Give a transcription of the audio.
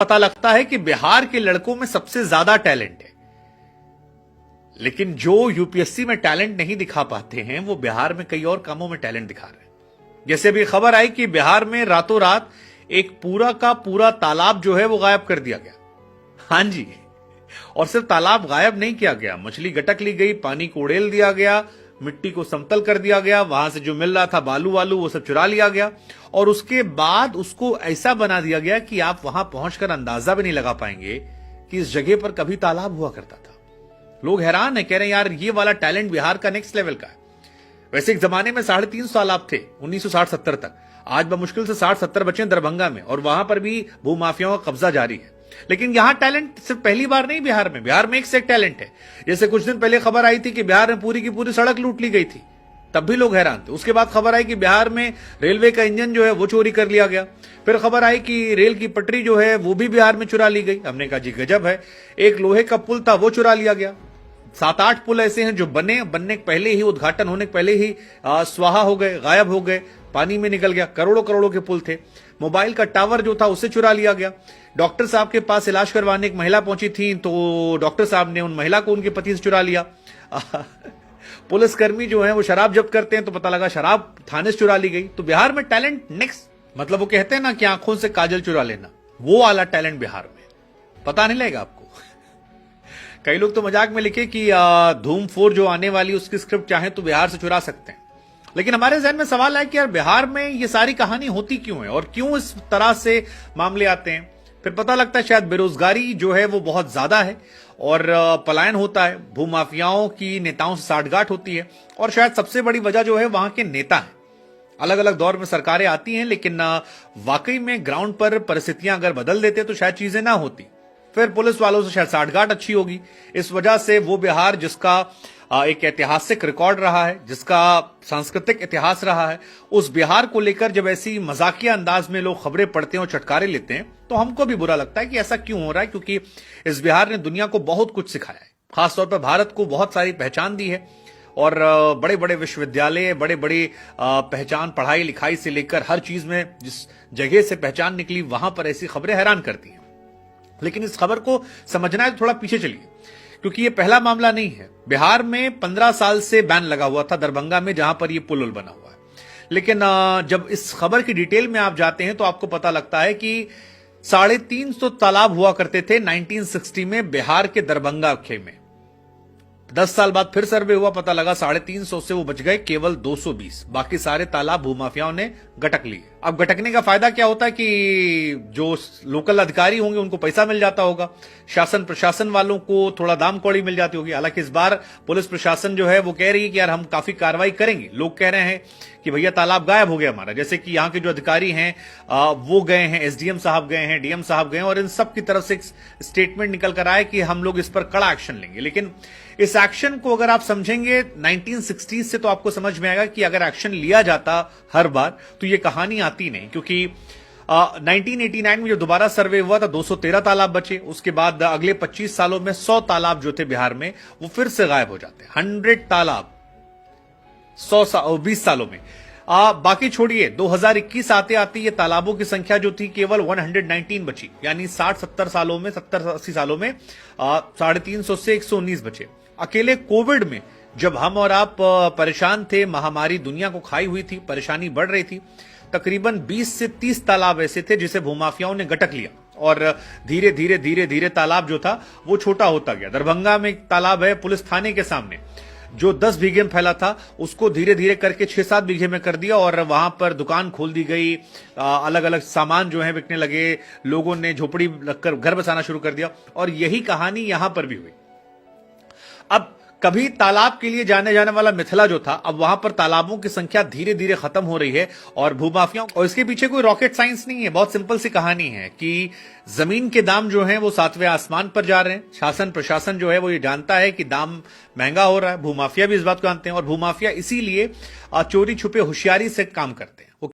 पता लगता है कि बिहार के लड़कों में सबसे ज्यादा टैलेंट है, लेकिन जो यूपीएससी में टैलेंट नहीं दिखा पाते हैं वो बिहार में कई और कामों में टैलेंट दिखा रहे हैं। जैसे अभी खबर आई कि बिहार में रातों रात एक पूरा का पूरा तालाब जो है वो गायब कर दिया गया। हां जी, और सिर्फ तालाब गायब नहीं किया गया, मछली गटक ली गई, पानी को उड़ेल दिया गया, मिट्टी को समतल कर दिया गया, वहां से जो मिल रहा था बालू वालू वो सब चुरा लिया गया, और उसके बाद उसको ऐसा बना दिया गया कि आप वहां पहुंचकर अंदाजा भी नहीं लगा पाएंगे कि इस जगह पर कभी तालाब हुआ करता था। लोग हैरान है, कह रहे हैं यार ये वाला टैलेंट बिहार का नेक्स्ट लेवल का है। वैसे एक जमाने में 350 तालाब थे 1960-70 तक, आज मुश्किल से 60-70 बचे दरभंगा में, और वहां पर भी भूमाफियाओं का कब्जा जारी है। लेकिन यहां टैलेंट सिर्फ पहली बार नहीं, बिहार में एक से एक टैलेंट है। जैसे कुछ दिन पहले खबर आई थी कि बिहार में पूरी की पूरी सड़क लूट ली गई थी, तब भी लोग हैरान थे। उसके बाद खबर आई कि बिहार में रेलवे का इंजन जो है वो चोरी कर लिया गया। फिर खबर आई कि रेल की पटरी जो है वो भी बिहार में चुरा ली गई। हमने कहा जी गजब है। एक लोहे का पुल था वो चुरा लिया गया। 7-8 पुल ऐसे हैं जो बनने के पहले ही, उद्घाटन होने के पहले ही स्वाहा हो गए, गायब हो गए, पानी में निकल गया। करोड़ों के पुल थे। मोबाइल का टावर जो था उसे चुरा लिया गया। डॉक्टर साहब के पास इलाज करवाने एक महिला पहुंची थी, तो डॉक्टर साहब ने उन महिला को उनके पति से चुरा लिया। पुलिसकर्मी जो है वो शराब जब्त करते हैं, तो पता लगा शराब थाने से चुरा ली गई। तो बिहार में टैलेंट नेक्स्ट, मतलब वो कहते हैं ना कि आंखों से काजल चुरा लेना, वो वाला टैलेंट बिहार में पता नहीं लगेगा आपको। कई लोग तो मजाक में लिखे कि धूम 4 जो आने वाली उसकी स्क्रिप्ट चाहे तो बिहार से चुरा सकते हैं। लेकिन हमारे जहन में सवाल है कि यार बिहार में ये सारी कहानी होती क्यों है और क्यों इस तरह से मामले आते हैं। फिर पता लगता है शायद बेरोजगारी जो है वो बहुत ज्यादा है और पलायन होता है, भूमाफियाओं की नेताओं से साठगांठ होती है, और शायद सबसे बड़ी वजह जो है वहां के नेता है। अलग अलग दौर में सरकारें आती हैं, लेकिन वाकई में ग्राउंड पर परिस्थितियां अगर बदल देते तो शायद चीजें ना होती। फिर पुलिस वालों से शायद साठगांठ अच्छी होगी। इस वजह से वो बिहार जिसका एक ऐतिहासिक रिकॉर्ड रहा है, जिसका सांस्कृतिक इतिहास रहा है, उस बिहार को लेकर जब ऐसी मजाकिया अंदाज में लोग खबरें पढ़ते हैं और चटकारे लेते हैं तो हमको भी बुरा लगता है कि ऐसा क्यों हो रहा है। क्योंकि इस बिहार ने दुनिया को बहुत कुछ सिखाया है, खासतौर पर भारत को बहुत सारी पहचान दी है, और बड़े बड़े विश्वविद्यालय, बड़े बड़े पहचान पढ़ाई लिखाई से लेकर हर चीज में जिस जगह से पहचान निकली वहां पर ऐसी खबरें हैरान करती हैं। लेकिन इस खबर को समझना है तो थोड़ा पीछे चलिए, क्योंकि ये पहला मामला नहीं है। बिहार में 15 साल से बैन लगा हुआ था दरभंगा में, जहां पर ये पुल बना हुआ है। लेकिन जब इस खबर की डिटेल में आप जाते हैं तो आपको पता लगता है कि 350 तालाब हुआ करते थे 1960 में बिहार के दरभंगा खे में। 10 साल बाद फिर सर्वे हुआ, पता लगा 350 से वो बच गए केवल 220। बाकी सारे तालाब भूमाफियाओं ने गटक लिए। अब गटकने का फायदा क्या होता है कि जो लोकल अधिकारी होंगे उनको पैसा मिल जाता होगा, शासन प्रशासन वालों को थोड़ा दाम कौड़ी मिल जाती होगी। हालांकि इस बार पुलिस प्रशासन जो है वो कह रही है कि यार हम काफी कार्रवाई करेंगे। लोग कह रहे हैं कि भैया तालाब गायब हो गया हमारा। जैसे कि यहाँ के जो अधिकारी हैं वो गए हैं, एसडीएम साहब गए हैं, डीएम साहब गए हैं, और इन सब की तरफ से एक स्टेटमेंट निकल कर आया कि हम लोग इस पर कड़ा एक्शन लेंगे। लेकिन इस एक्शन को अगर आप समझेंगे 1960 से तो आपको समझ में आएगा कि अगर एक्शन लिया जाता हर बार तो ये कहानी आती नहीं। क्योंकि 1989 में जो दोबारा सर्वे हुआ था 213 तालाब बचे। उसके बाद अगले 25 सालों में 100 तालाब जो थे बिहार में वो फिर से गायब हो जाते। 100 तालाब 20 सालों में। बाकी छोड़िए 2021 आते आते ये तालाबों की संख्या जो थी केवल 119 बची, यानी 60-70 सालों में, 70-80 सालों में 350 से 119 बचे। अकेले कोविड में जब हम और आप परेशान थे, महामारी दुनिया को खाई हुई थी, परेशानी बढ़ रही थी, तकरीबन 20 से 30 तालाब ऐसे थे जिसे भूमाफियाओं ने गटक लिया, और धीरे धीरे तालाब जो था वो छोटा होता गया। दरभंगा में एक तालाब है पुलिस थाने के सामने, जो 10 बीघे में फैला था उसको धीरे धीरे करके 6-7 बीघे में कर दिया, और वहां पर दुकान खोल दी गई, अलग अलग सामान जो है बिकने लगे, लोगों ने झोपड़ी लगकर घर बसाना शुरू कर दिया। और यही कहानी यहां पर भी हुई। अब कभी तालाब के लिए जाने वाला मिथिला जो था, अब वहां पर तालाबों की संख्या धीरे धीरे खत्म हो रही है, और भूमाफियाओं, और इसके पीछे कोई रॉकेट साइंस नहीं है, बहुत सिंपल सी कहानी है कि जमीन के दाम जो हैं वो 7वें आसमान पर जा रहे हैं। शासन प्रशासन जो है वो ये जानता है कि दाम महंगा हो रहा है, भूमाफिया भी इस बात को जानते हैं, और भूमाफिया इसीलिए चोरी छुपे होशियारी से काम करते हैं। वो